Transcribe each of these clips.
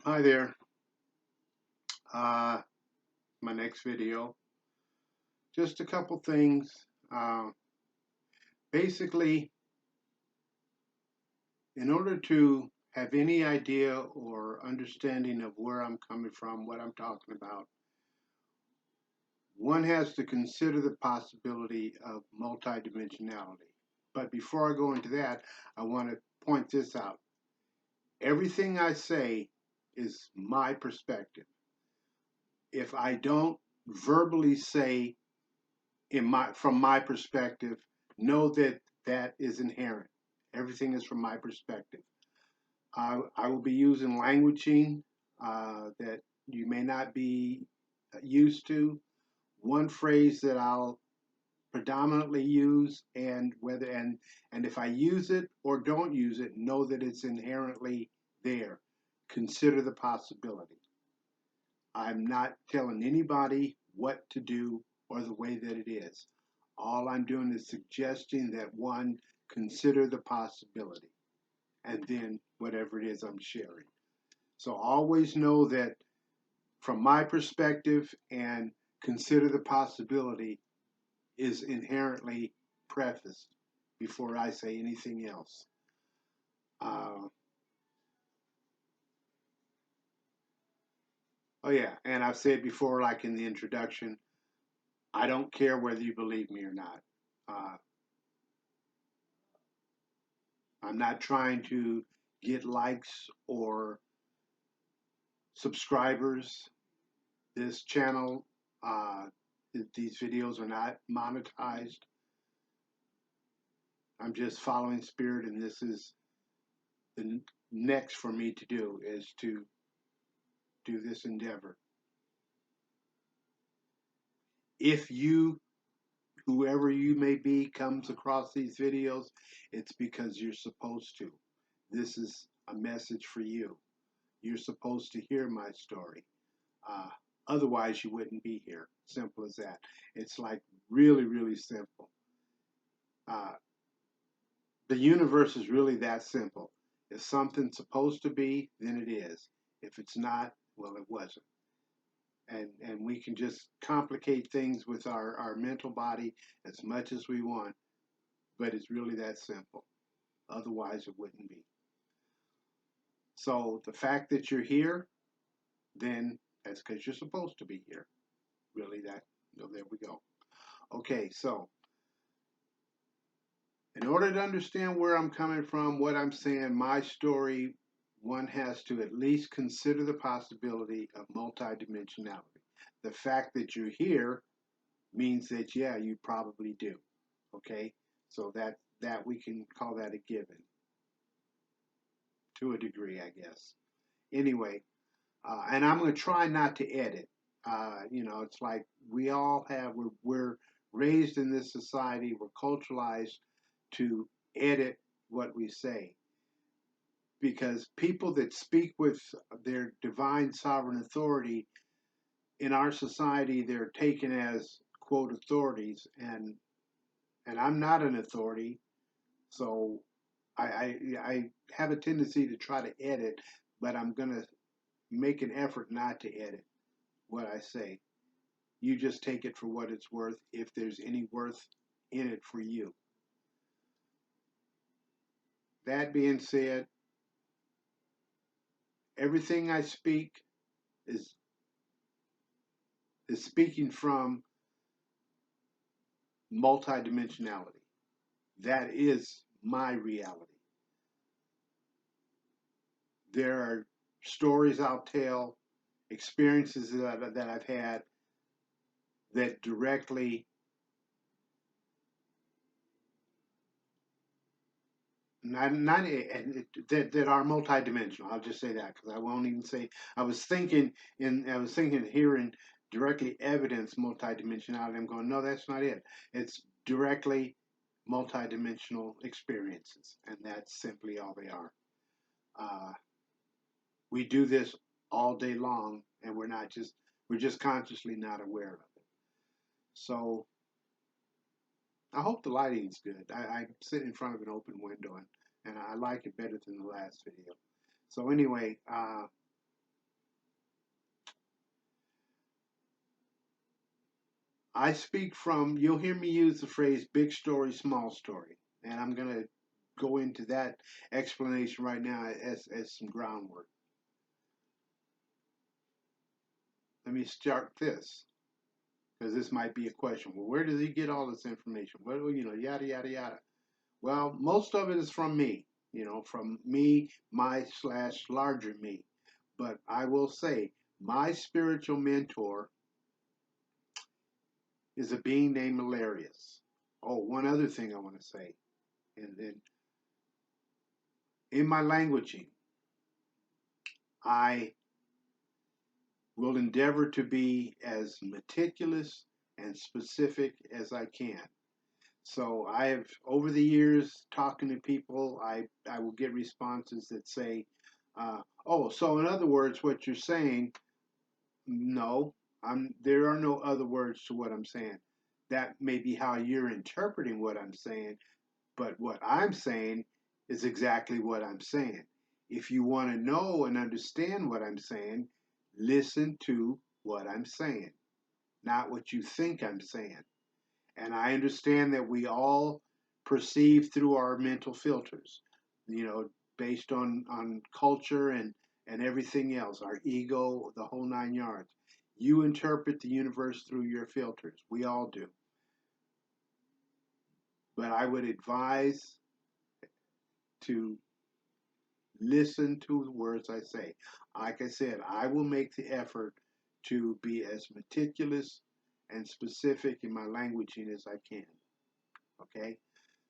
Hi there. Uh, my next video. Just a couple things. Basically, in order to have any idea or understanding of where I'm coming from, what I'm talking about, one has to consider the possibility of multidimensionality. But before I go into that, I want to point this out. Everything I say is my perspective. If I don't verbally say from my perspective, know that that is inherent. Everything is from my perspective. I will be using languaging that you may not be used to. One phrase that I'll predominantly use, and if I use it or don't use it, know that it's inherently there. Consider the possibility. I'm not telling anybody what to do or the way that it is. All I'm doing is suggesting that one consider the possibility and then whatever it is I'm sharing. So always know that from my perspective and consider the possibility is inherently prefaced before I say anything else. Uh, oh, yeah, and I've said before, like in the introduction, I don't care whether you believe me or not. Uh, I'm not trying to get likes or subscribers. This channel, uh, these videos are not monetized. I'm just following spirit, and this is the next for me to do is to do this endeavor. If you, whoever you may be, comes across these videos, it's because you're supposed to. This is a message for you. You're supposed to hear my story. Uh, Otherwise, you wouldn't be here. Simple as that. It's like really, really simple. Uh, the universe is really that simple. If something's supposed to be, then it is. If it's not, well, it wasn't. And we can just complicate things with our mental body as much as we want, but it's really that simple. Otherwise, it wouldn't be. So the fact that you're here, then that's because you're supposed to be here. Really, that, there we go. Okay, so in order to understand where I'm coming from, what I'm saying, my story, one has to at least consider the possibility of multidimensionality. The fact that you're here means that, yeah, you probably do. Okay, so that we can call that a given to a degree, I guess. Anyway, and I'm going to try not to edit. It's like we all have. We're raised in this society. We're culturalized to edit what we say because people that speak with their divine sovereign authority in our society, they're taken as quote authorities, and I'm not an authority, so I have a tendency to try to edit, but I'm gonna make an effort not to edit what I say. You just take it for what it's worth, if there's any worth in it for you. That being said, everything I speak is is speaking from multidimensionality. That is my reality. There are stories I'll tell, experiences that I've had that directly not that are multidimensional. I'll just say that because I won't even say. I was thinking hearing directly evidence multidimensionality. I'm going, no, that's not it. It's directly multidimensional experiences, and that's simply all they are. Uh, we do this all day long, and we're just consciously not aware of it. So I hope the lighting's good. I sit in front of an open window, and I like it better than the last video. So anyway, I speak from, you'll hear me use the phrase big story, small story. And I'm going to go into that explanation right now as some groundwork. Let me start this, because this might be a question. Well, where does he get all this information? Well, yada, yada, yada. Well, most of it is from me, from me, my slash larger me. But I will say, my spiritual mentor is a being named Hilarious. Oh, one other thing I want to say, and then in my languaging, I will endeavor to be as meticulous and specific as I can. So I have, over the years, talking to people, I will get responses that say, oh, so in other words, what you're saying, no, there are no other words to what I'm saying. That may be how you're interpreting what I'm saying, but what I'm saying is exactly what I'm saying. If you want to know and understand what I'm saying, listen to what I'm saying, not what you think I'm saying. And I understand that we all perceive through our mental filters, you know, based on culture and everything else, our ego, the whole 9 yards. You interpret the universe through your filters. We all do. But I would advise to listen to the words I say. Like I said, I will make the effort to be as meticulous and specific in my languaging as I can. Okay?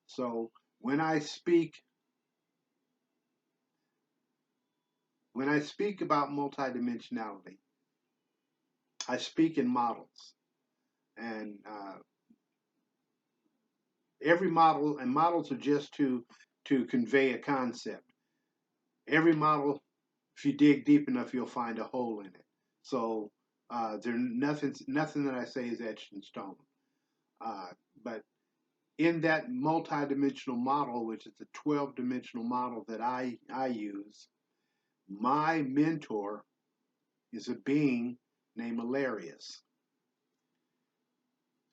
So when I speak about multidimensionality, I speak in models, and every model, and models are just to convey a concept. Every model, if you dig deep enough, you'll find a hole in it. So nothing that I say is etched in stone. But in that multidimensional model, which is the 12-dimensional model that I use, my mentor is a being named Hilarious.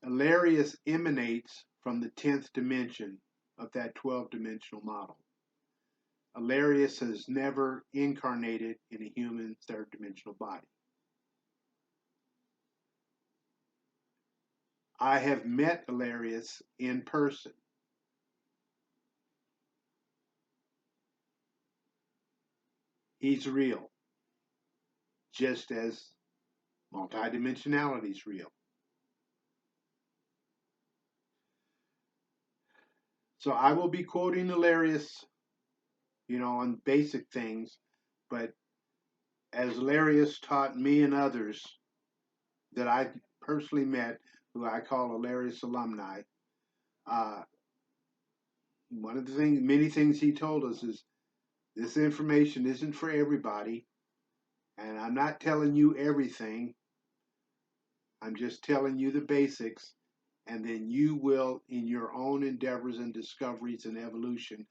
Hilarious emanates from the 10th dimension of that 12-dimensional model. Hilarious has never incarnated in a human third-dimensional body. I have met Hilarious in person. He's real, just as multidimensionality is real. So I will be quoting Hilarious, on basic things, but as Hilarious taught me and others that I personally met, who I call Hilarious alumni, uh, one of the things, many things he told us is this information isn't for everybody, and I'm not telling you everything. I'm just telling you the basics, and then you will, in your own endeavors and discoveries and evolution,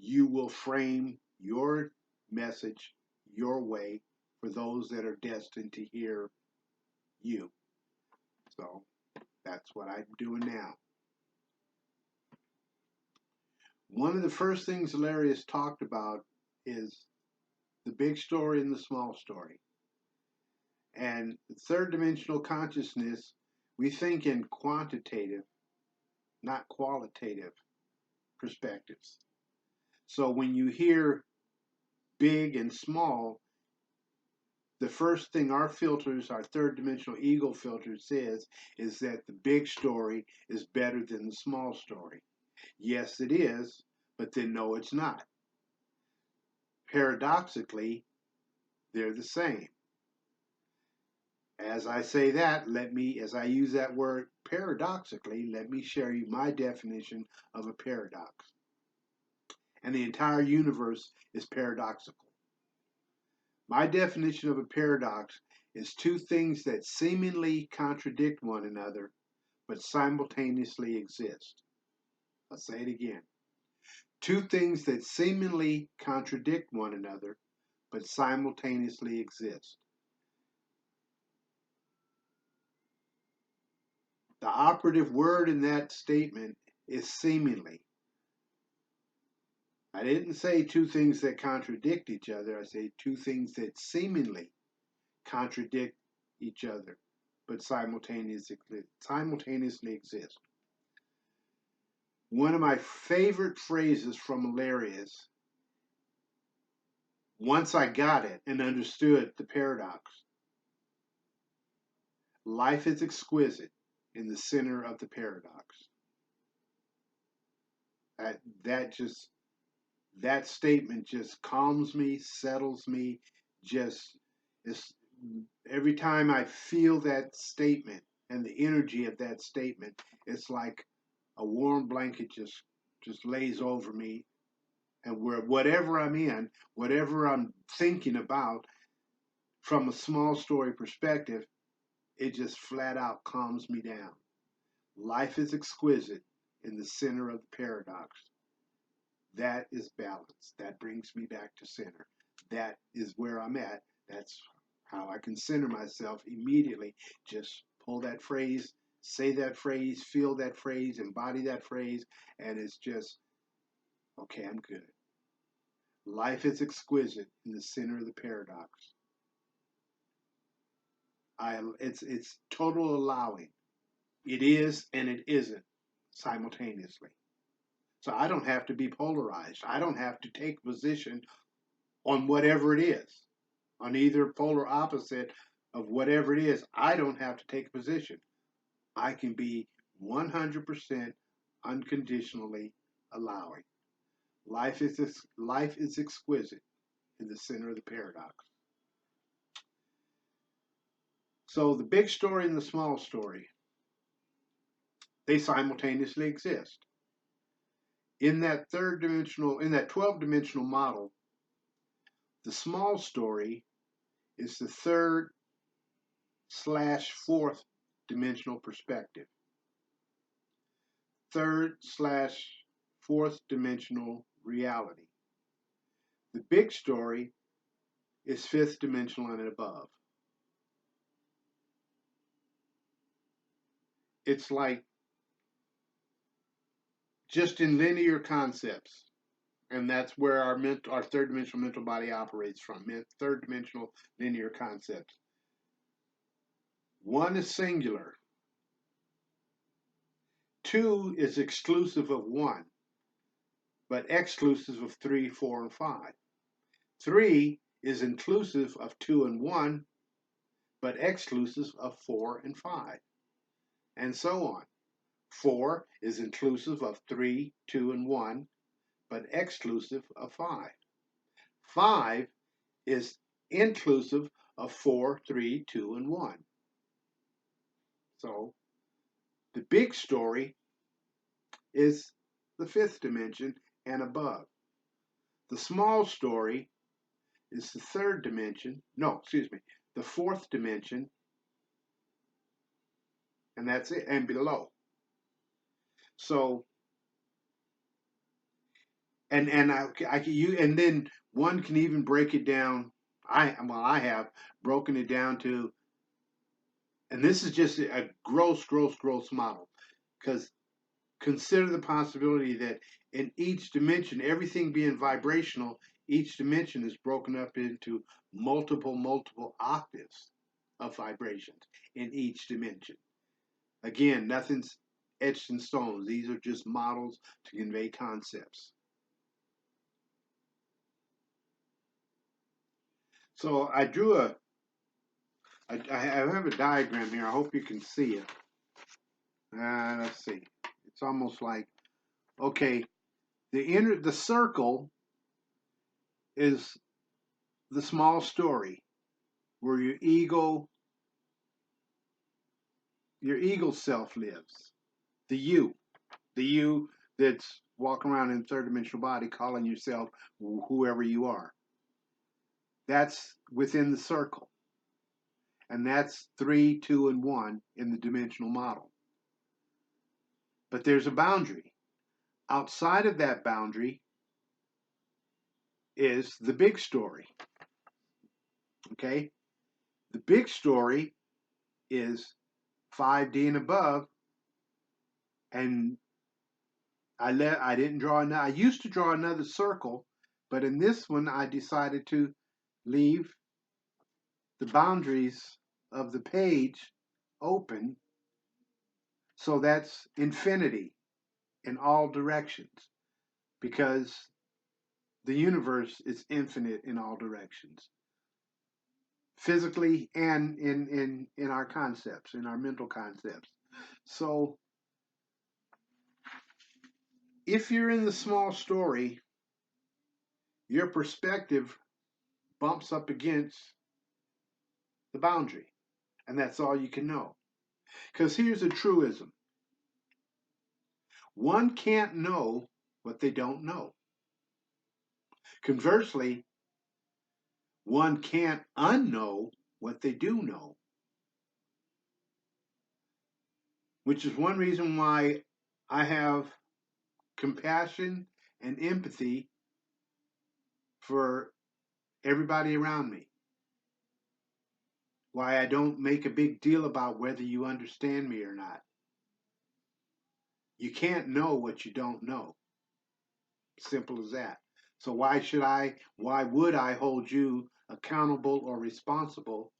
you will frame your message your way for those that are destined to hear you. So that's what I'm doing now. One of the first things Hilarious talked about is the big story and the small story. And third dimensional consciousness, we think in quantitative, not qualitative perspectives. So when you hear big and small, the first thing our filters, our third dimensional ego filter says is that the big story is better than the small story. Yes, it is, but then no, it's not. Paradoxically, they're the same. As I say that, as I use that word paradoxically, let me share you my definition of a paradox. And the entire universe is paradoxical. My definition of a paradox is two things that seemingly contradict one another, but simultaneously exist. I'll say it again. Two things that seemingly contradict one another, but simultaneously exist. The operative word in that statement is seemingly. I didn't say two things that contradict each other. I say two things that seemingly contradict each other, but simultaneously exist. One of my favorite phrases from Hilarious, once I got it and understood the paradox, life is exquisite in the center of the paradox. That, that just that statement just calms me, settles me, just is every time I feel that statement and the energy of that statement, it's like a warm blanket just lays over me, and where whatever I'm in, whatever I'm thinking about from a small story perspective, it just flat out calms me down. Life is exquisite in the center of the paradox. That is balance. That brings me back to center. That is where I'm at. That's how I can center myself immediately. Just pull that phrase, say that phrase, feel that phrase, embody that phrase, and it's just, okay, I'm good. Life is exquisite in the center of the paradox. It's total allowing. It is and it isn't simultaneously. So I don't have to be polarized. I don't have to take position on whatever it is, on either polar opposite of whatever it is. I don't have to take a position. I can be 100% unconditionally allowing. Life is exquisite in the center of the paradox. So the big story and the small story, they simultaneously exist. In that 12-dimensional model, the small story is the third/fourth dimensional perspective. Third/fourth dimensional reality. The big story is fifth dimensional and above. It's like just in linear concepts, and that's where our third dimensional mental body operates from. Third dimensional linear concepts. One is singular. Two is exclusive of one, but exclusive of 3, 4, and 5. 3 is inclusive of 2 and 1, but exclusive of 4 and 5, and so on. 4 is inclusive of 3, 2, and 1, but exclusive of 5. 5 is inclusive of 4, 3, 2, and 1. So the big story is the fifth dimension and above. The small story is the third dimension, no, excuse me, the fourth dimension, and that's it, and below. So, and then one can even break it down. I have broken it down to, and this is just a gross model, because consider the possibility that in each dimension, everything being vibrational, each dimension is broken up into multiple octaves of vibrations in each dimension. Again, nothing's etched in stone. These are just models to convey concepts. So I have a diagram here. I hope you can see it. Let's see. It's almost like, okay, the circle is the small story where your ego self lives. The you that's walking around in third dimensional body calling yourself whoever you are. That's within the circle. And that's 3, 2, and 1 in the dimensional model. But there's a boundary. Outside of that boundary is the big story. Okay? The big story is 5D and above, and I didn't draw another. I used to draw another circle, but in this one I decided to leave the boundaries of the page open, so that's infinity in all directions, because the universe is infinite in all directions, physically and in our concepts, in our mental concepts. So if you're in the small story, your perspective bumps up against the boundary, and that's all you can know. Because here's a truism: one can't know what they don't know. Conversely, one can't unknow what they do know, which is one reason why I have compassion and empathy for everybody around me. Why I don't make a big deal about whether you understand me or not. You can't know what you don't know. Simple as that. So why would I hold you accountable or responsible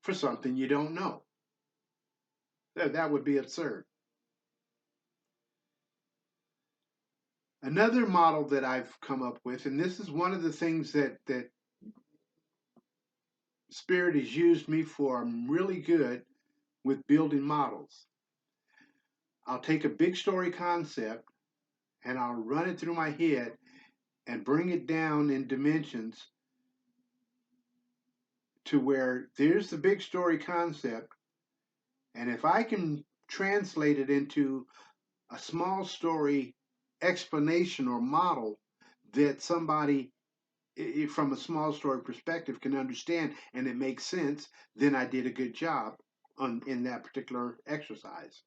for something you don't know? That would be absurd. Another model that I've come up with, and this is one of the things that Spirit has used me for, I'm really good with building models. I'll take a big story concept and I'll run it through my head and bring it down in dimensions to where there's the big story concept. And if I can translate it into a small story explanation or model that somebody from a small story perspective can understand and it makes sense, then I did a good job in that particular exercise.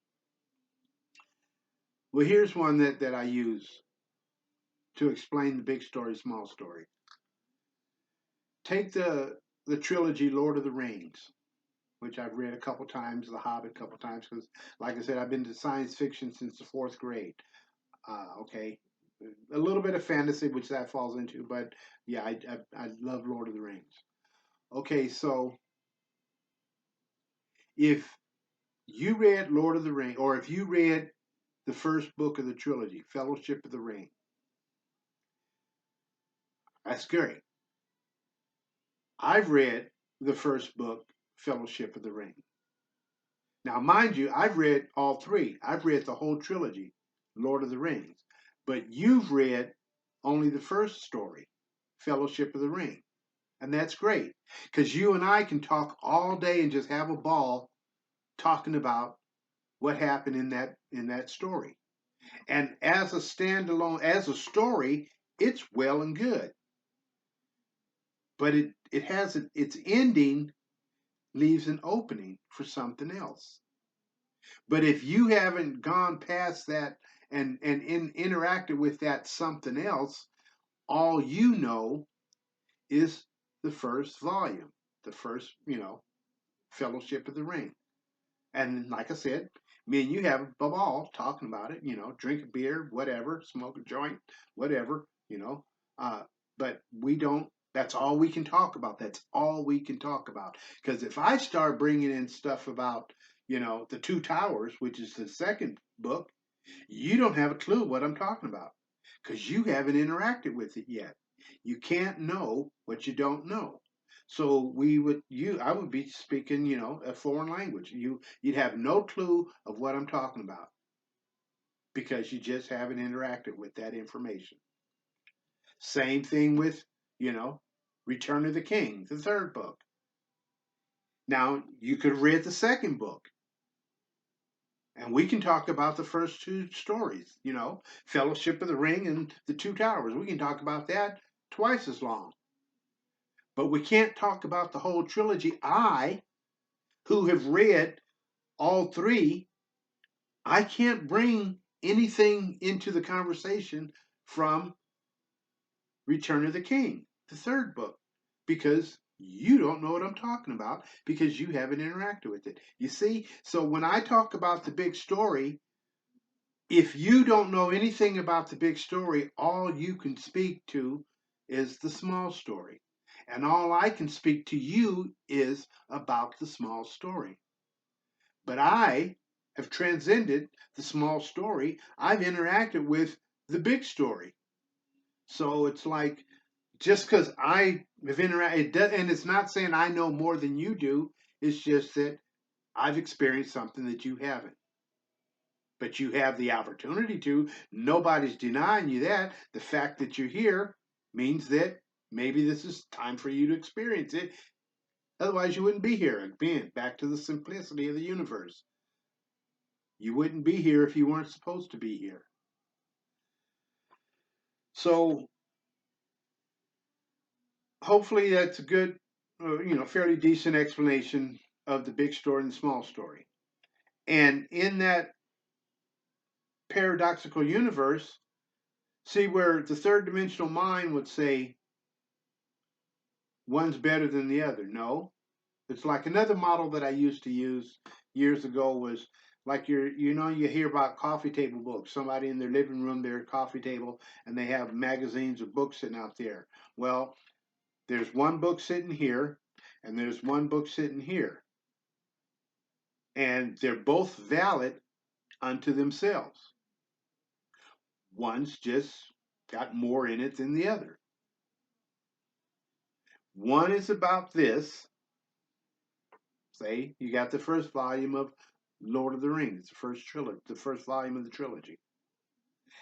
Well, here's one that I use to explain the big story, small story. Take the trilogy Lord of the Rings, which I've read a couple times, The Hobbit a couple times, because, like I said, I've been to science fiction since the fourth grade. Okay, a little bit of fantasy, which that falls into, but yeah, I love Lord of the Rings. Okay, so if you read Lord of the Rings, or if you read the first book of the trilogy, Fellowship of the Ring, that's great. I've read the first book, Fellowship of the Ring. Now, mind you, I've read all three. I've read the whole trilogy, Lord of the Rings. But you've read only the first story, Fellowship of the Ring. And that's great, because you and I can talk all day and just have a ball talking about what happened in that story. And as a standalone, as a story, it's well and good. But it has its ending leaves an opening for something else. But if you haven't gone past that and interacted with that something else, all you know is the first volume, the first, Fellowship of the Ring. And like I said, me and you have a ball talking about it, drink a beer, whatever, smoke a joint, whatever, Uh, but we don't, that's all we can talk about. That's all we can talk about. Because if I start bringing in stuff about, the Two Towers, which is the second book, you don't have a clue what I'm talking about because you haven't interacted with it yet. You can't know what you don't know. So I would be speaking, a foreign language. You'd have no clue of what I'm talking about because you just haven't interacted with that information. Same thing with, you know, Return of the King, the third book. Now, you could read the second book, and we can talk about the first two stories, Fellowship of the Ring and the Two Towers. We can talk about that twice as long. But we can't talk about the whole trilogy. Who have read all three, I can't bring anything into the conversation from Return of the King, the third book, because You don't know what I'm talking about because you haven't interacted with it. You see? So when I talk about the big story, if you don't know anything about the big story, all you can speak to is the small story. And all I can speak to you is about the small story. But I have transcended the small story. I've interacted with the big story. So it's like just because I have interacted, and it's not saying I know more than you do. It's just that I've experienced something that you haven't. But you have the opportunity to. Nobody's denying you that. The fact that you're here means that maybe this is time for you to experience it. Otherwise, you wouldn't be here. Again, back to the simplicity of the universe. You wouldn't be here if you weren't supposed to be here. So hopefully that's a good, fairly decent explanation of the big story and the small story. And in that paradoxical universe, see where the third dimensional mind would say one's better than the other. No, it's like another model that I used to use years ago was like you hear about coffee table books. Somebody in their living room, their coffee table, and they have magazines or books sitting out there. Well, there's one book sitting here, and there's one book sitting here, and they're both valid unto themselves. One's just got more in it than the other. One is about this. Say you got the first volume of Lord of the Rings, the first trilogy, the first volume of the trilogy.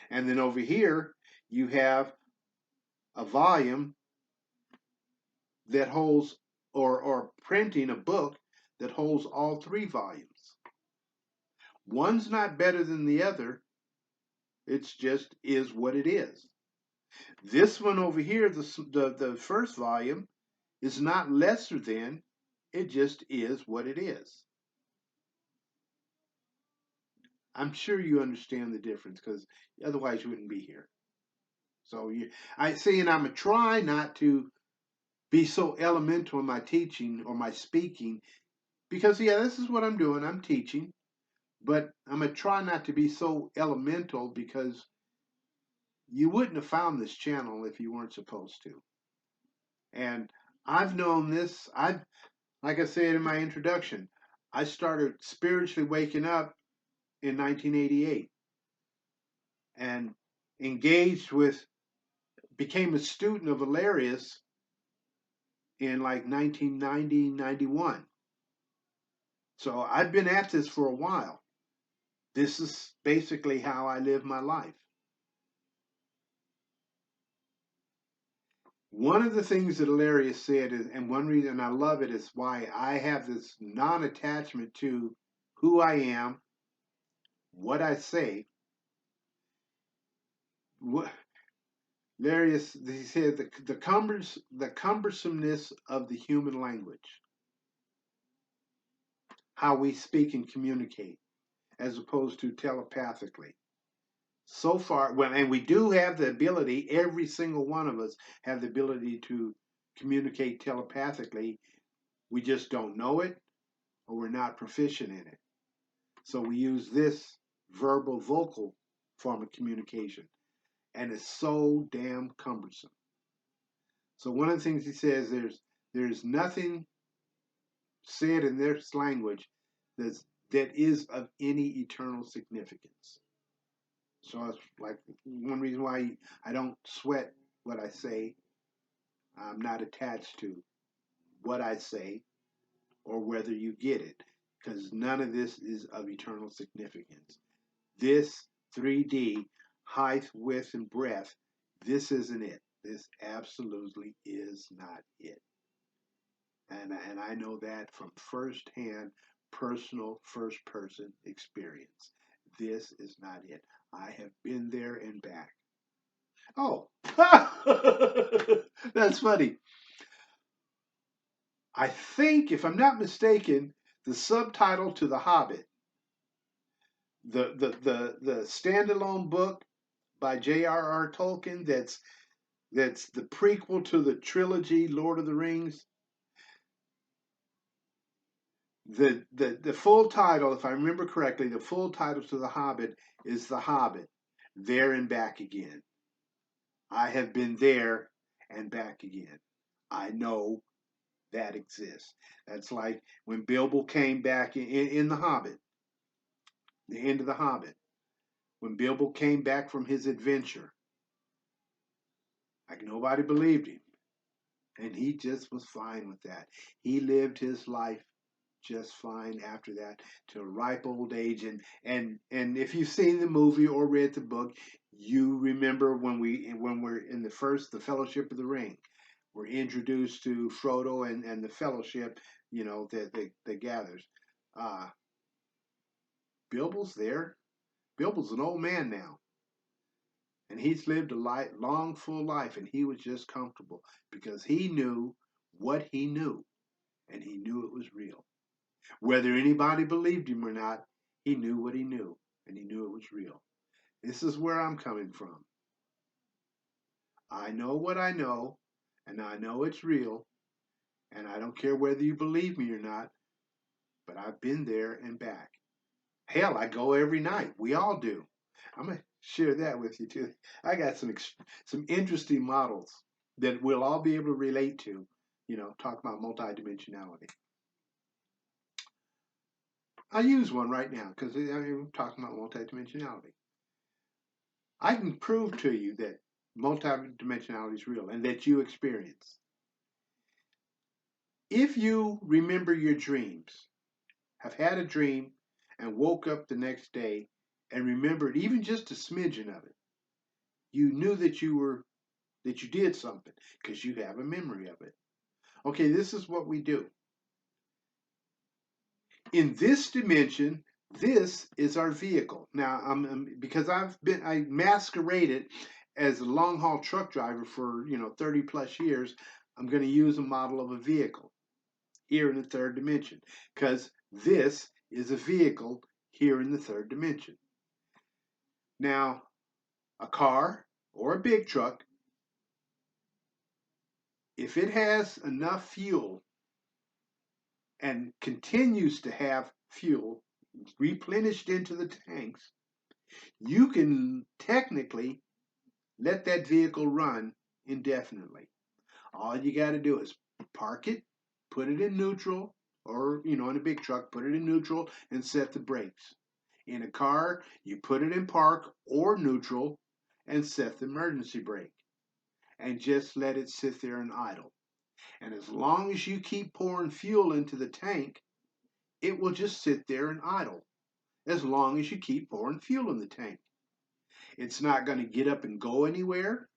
And then over here, you have a volume that holds, or printing a book that holds all three volumes. One's not better than the other. It's just is what it is. This one over here, the first volume, is not lesser than. It just is what it is. I'm sure you understand the difference because otherwise you wouldn't be here. So I see, and I'm gonna try not to be so elemental in my teaching or my speaking because yeah, this is what I'm doing. I'm teaching, but I'm gonna try not to be so elemental because you wouldn't have found this channel if you weren't supposed to. And I've known this. Like I said in my introduction, I started spiritually waking up in 1988 and engaged with, became a student of Valerius in like 1990, 91. So I've been at this for a while. This is basically how I live my life. One of the things that Valerius said, is, and one reason I love it, is why I have this non attachment to who I am, what I say. What, Valerius, he said, the cumbersomeness of the human language, how we speak and communicate, as opposed to telepathically. So far, well, and we do have the ability, every single one of us have the ability to communicate telepathically. We just don't know it or we're not proficient in it. So we use this verbal vocal form of communication. And it's so damn cumbersome. So one of the things he says, there's nothing said in this language that is of any eternal significance. So it's like one reason why I don't sweat what I say. I'm not attached to what I say or whether you get it, because none of this is of eternal significance. This 3D, height, width, and breadth, this isn't it. This absolutely is not it. And I know that from firsthand, personal, first person experience. This is not it. I have been there and back. Oh, that's funny. I think, if I'm not mistaken, the subtitle to The Hobbit, the standalone book by J.R.R. Tolkien, that's the prequel to the trilogy Lord of the Rings. The full title, if I remember correctly, the full title to The Hobbit is The Hobbit, There and Back Again. I have been there and back again. I know that exists. That's like when Bilbo came back in The Hobbit, the end of The Hobbit. When Bilbo came back from his adventure, like nobody believed him. And he just was fine with that. He lived his life just fine after that to a ripe old age. And if you've seen the movie or read the book, you remember when we're in the Fellowship of the Ring, we're introduced to Frodo and the Fellowship, that gathers. Uh, Bilbo's there. Bilbo's an old man now, and he's lived a long, full life, and he was just comfortable because he knew what he knew, and he knew it was real. Whether anybody believed him or not, he knew what he knew, and he knew it was real. This is where I'm coming from. I know what I know, and I know it's real, and I don't care whether you believe me or not, but I've been there and back. Hell, I go every night. We all do. I'm going to share that with you too. I got some interesting models that we'll all be able to relate to, talk about multidimensionality. I'll use one right now because I'm talking about multidimensionality. I can prove to you that multidimensionality is real and that you experience. If you remember your dreams, have had a dream and woke up the next day and remembered even just a smidgen of it, you knew that you did something because you have a memory of it. Okay, this is what we do. In this dimension, this is our vehicle. Now, because I masqueraded as a long haul truck driver for 30 plus years. I'm going to use a model of a vehicle here in the third dimension because this is a vehicle here in the third dimension. Now, a car or a big truck, if it has enough fuel and continues to have fuel replenished into the tanks, you can technically let that vehicle run indefinitely. All you got to do is park it, put it in neutral, or, in a big truck, put it in neutral and set the brakes. In a car, you put it in park or neutral and set the emergency brake and just let it sit there and idle. And as long as you keep pouring fuel into the tank, it will just sit there and idle as long as you keep pouring fuel in the tank. It's not going to get up and go anywhere.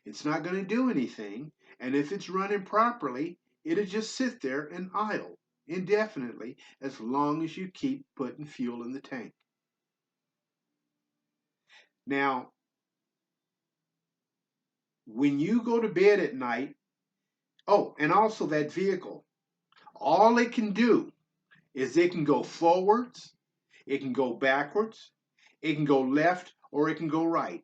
It's not going to do anything. And if it's running properly, it'll just sit there and idle indefinitely as long as you keep putting fuel in the tank. Now, when you go to bed at night, and also that vehicle, all it can do is it can go forwards, it can go backwards, it can go left, or it can go right.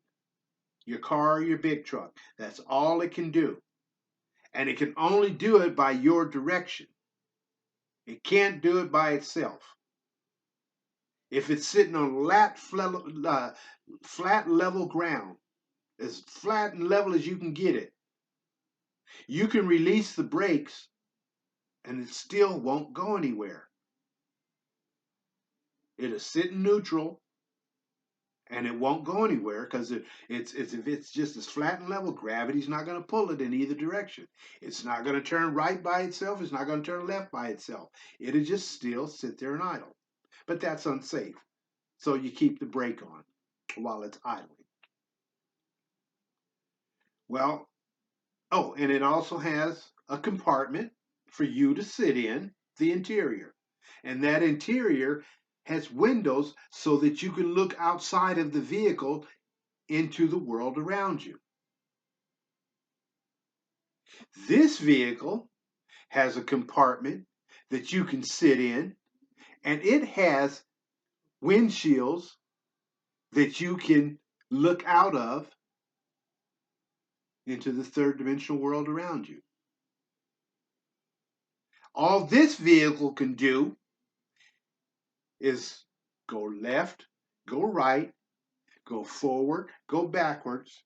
Your car or your big truck, that's all it can do. And it can only do it by your direction. It can't do it by itself. If it's sitting on flat level ground, as flat and level as you can get it, you can release the brakes and it still won't go anywhere. It'll sit in neutral and it won't go anywhere because if it's just as flat and level, gravity's not going to pull it in either direction. It's not going to turn right by itself. It's not going to turn left by itself. It'll just still sit there and idle. But that's unsafe. So you keep the brake on while it's idling. Well, and it also has a compartment for you to sit in, the interior. And that interior has windows so that you can look outside of the vehicle into the world around you. This vehicle has a compartment that you can sit in, and it has windshields that you can look out of into the third dimensional world around you. All this vehicle can do is go left, go right, go forward, go backwards,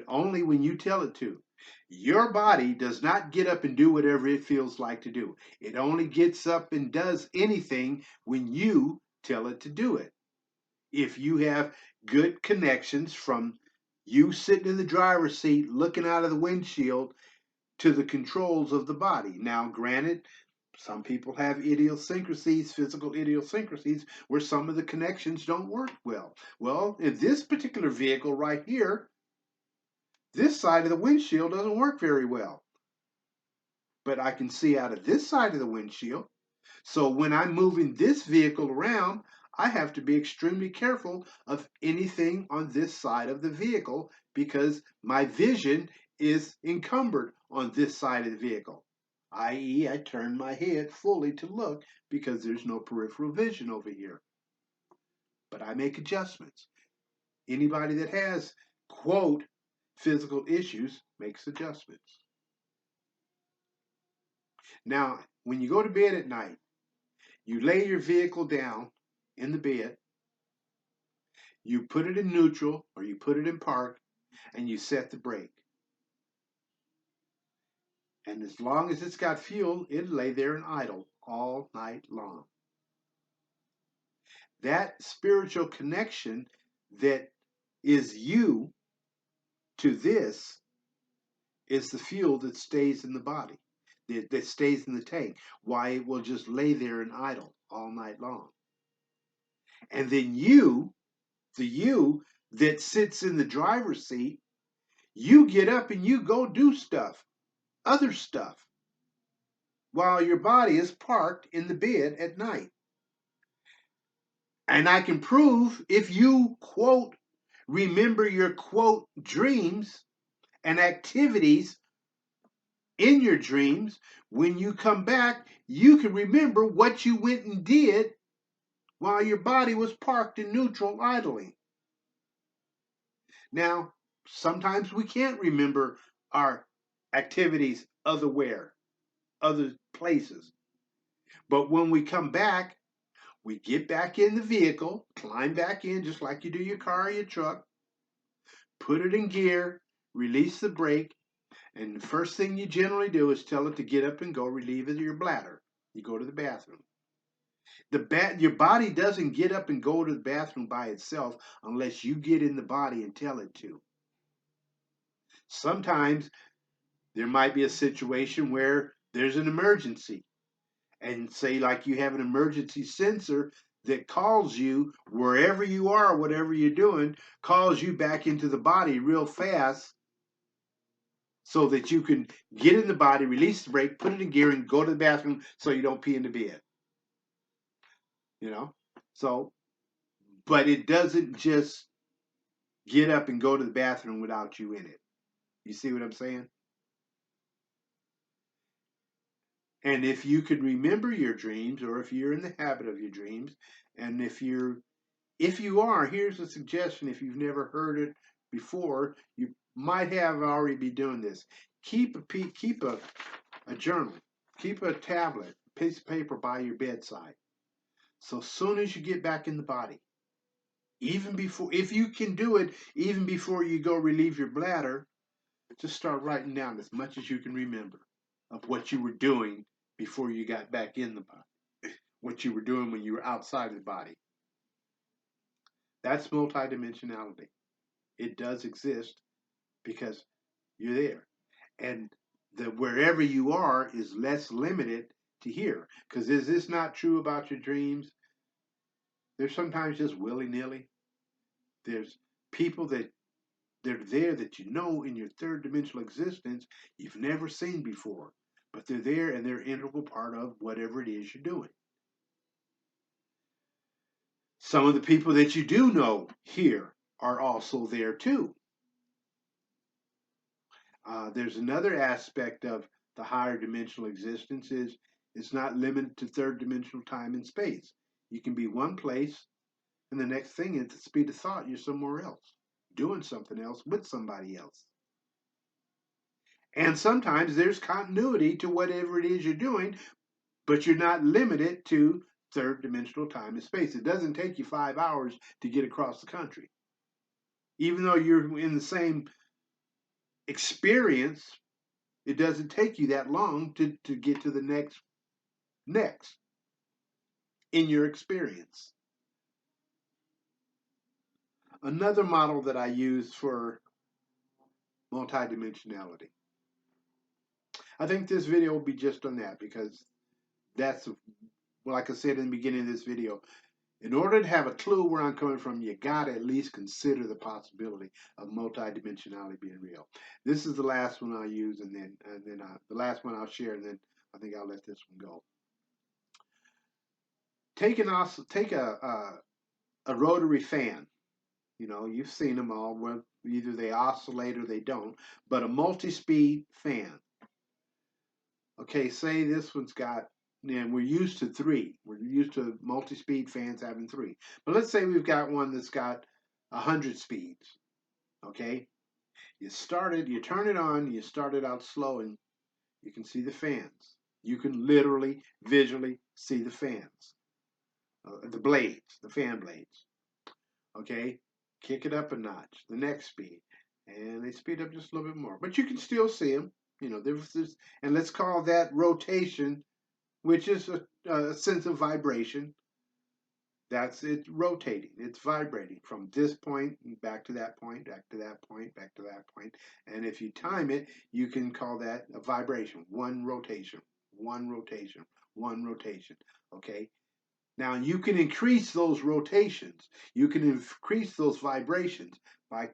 only when you tell it to. Your body does not get up and do whatever it feels like to do. It only gets up and does anything when you tell it to do it. If you have good connections from you sitting in the driver's seat looking out of the windshield to the controls of the body. Now, granted, some people have idiosyncrasies, physical idiosyncrasies, where some of the connections don't work well. Well, in this particular vehicle right here, this side of the windshield doesn't work very well. But I can see out of this side of the windshield. So when I'm moving this vehicle around, I have to be extremely careful of anything on this side of the vehicle because my vision is encumbered on this side of the vehicle, i.e., I turn my head fully to look because there's no peripheral vision over here. But I make adjustments. Anybody that has, quote, physical issues makes adjustments. Now, when you go to bed at night, you lay your vehicle down in the bed, you put it in neutral or you put it in park, and you set the brake. And as long as it's got fuel, it'll lay there and idle all night long. That spiritual connection that is you to this is the fuel that stays in the body, that stays in the tank. Why it will just lay there and idle all night long. And then you, the you that sits in the driver's seat, you get up and you go do stuff, other stuff, while your body is parked in the bed at night. And I can prove if you, quote, remember your, quote, dreams and activities in your dreams, when you come back, you can remember what you went and did while your body was parked in neutral idling. Now, sometimes we can't remember our activities otherwhere, other places. But when we come back, we get back in the vehicle, climb back in just like you do your car or your truck, put it in gear, release the brake, and the first thing you generally do is tell it to get up and go relieve your bladder. You go to the bathroom. Your body doesn't get up and go to the bathroom by itself unless you get in the body and tell it to. Sometimes there might be a situation where there's an emergency, and say like you have an emergency sensor that calls you wherever you are, whatever you're doing, calls you back into the body real fast so that you can get in the body, release the brake, put it in gear, and go to the bathroom so you don't pee in the bed. You know? So, but it doesn't just get up and go to the bathroom without you in it. You see what I'm saying? And if you can remember your dreams, or if you're in the habit of your dreams, and if you are, here's a suggestion. If you've never heard it before, you might have already be doing this. Keep a journal, keep a tablet, piece of paper by your bedside. So soon as you get back in the body, even before, if you can do it, even before you go relieve your bladder, just start writing down as much as you can remember of what you were doing before you got back in the body, what you were doing when you were outside of the body. That's multidimensionality. It does exist because you're there. And wherever you are is less limited to here. Because is this not true about your dreams? They're sometimes just willy-nilly. There's people that they're there that you know in your third dimensional existence you've never seen before. But they're there and they're an integral part of whatever it is you're doing. Some of the people that you do know here are also there too. There's another aspect of the higher dimensional existence is it's not limited to third dimensional time and space. You can be one place, and the next thing at the speed of thought, you're somewhere else, doing something else with somebody else. And sometimes there's continuity to whatever it is you're doing, but you're not limited to third dimensional time and space. It doesn't take you 5 hours to get across the country. Even though you're in the same experience, it doesn't take you that long to get to the next in your experience. Another model that I use for multidimensionality. I think this video will be just on that because that's, like I said in the beginning of this video, in order to have a clue where I'm coming from, you got to at least consider the possibility of multidimensionality being real. This is the last one I'll use, and then the last one I'll share, and then I think I'll let this one go. Take a rotary fan. You know, you've seen them all. Where either they oscillate or they don't. But a multi-speed fan. Okay, say this one's got, and we're used to 3. We're used to multi-speed fans having 3. But let's say we've got one that's got 100 speeds. Okay, you turn it on, you start it out slow, and you can see the fans. You can literally, visually see the fans, the blades, the fan blades. Okay, kick it up a notch, the next speed, and they speed up just a little bit more. But you can still see them. You know, and let's call that rotation, which is a sense of vibration. That's it rotating. It's vibrating from this point back to that point, back to that point, back to that point. And if you time it, you can call that a vibration. One rotation, one rotation, one rotation. Okay. Now you can increase those rotations. You can increase those vibrations by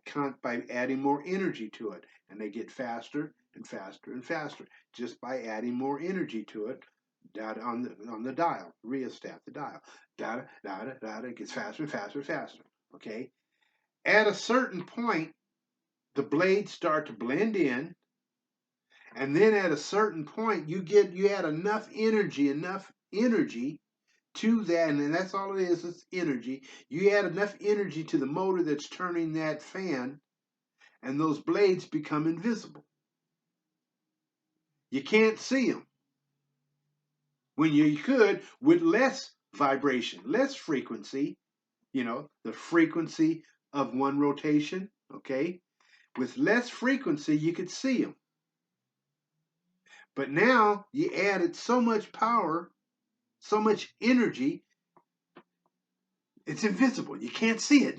adding more energy to it, and they get faster and faster and faster just by adding more energy to it. Data on the dial, rheostat, the dial. Data, data, data, it gets faster and faster and faster. Okay. At a certain point, the blades start to blend in, and then at a certain point, you add enough energy to that, and that's all it is, it's energy. You add enough energy to the motor that's turning that fan, and those blades become invisible. You can't see them. When you could, with less vibration, less frequency, you know, the frequency of one rotation, okay? With less frequency, you could see them. But now you added so much power, so much energy, it's invisible. You can't see it.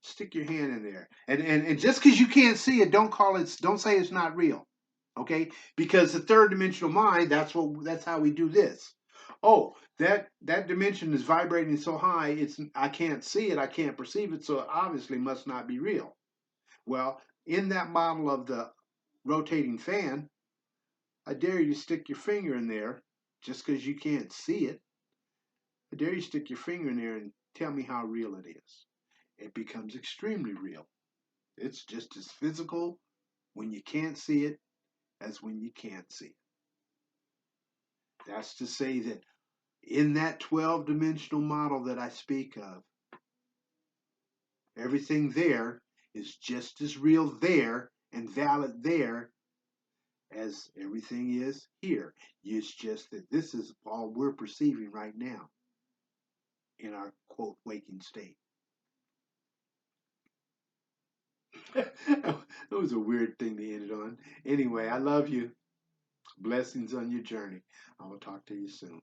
Stick your hand in there. And just because you can't see it, don't say it's not real. Okay? Because the third dimensional mind, that's how we do this. Oh, that dimension is vibrating so high, I can't see it, I can't perceive it, so it obviously must not be real. Well, in that model of the rotating fan, I dare you to stick your finger in there, just because you can't see it. I dare you to stick your finger in there and tell me how real it is. It becomes extremely real. It's just as physical when you can't see it as when you can't see it. That's to say that in that 12-dimensional model that I speak of, everything there is just as real there and valid there as everything is here. It's just that this is all we're perceiving right now in our, quote, waking state. That was a weird thing to end it on. Anyway, I love you. Blessings on your journey. I will talk to you soon.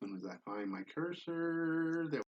As soon as I find my cursor, there.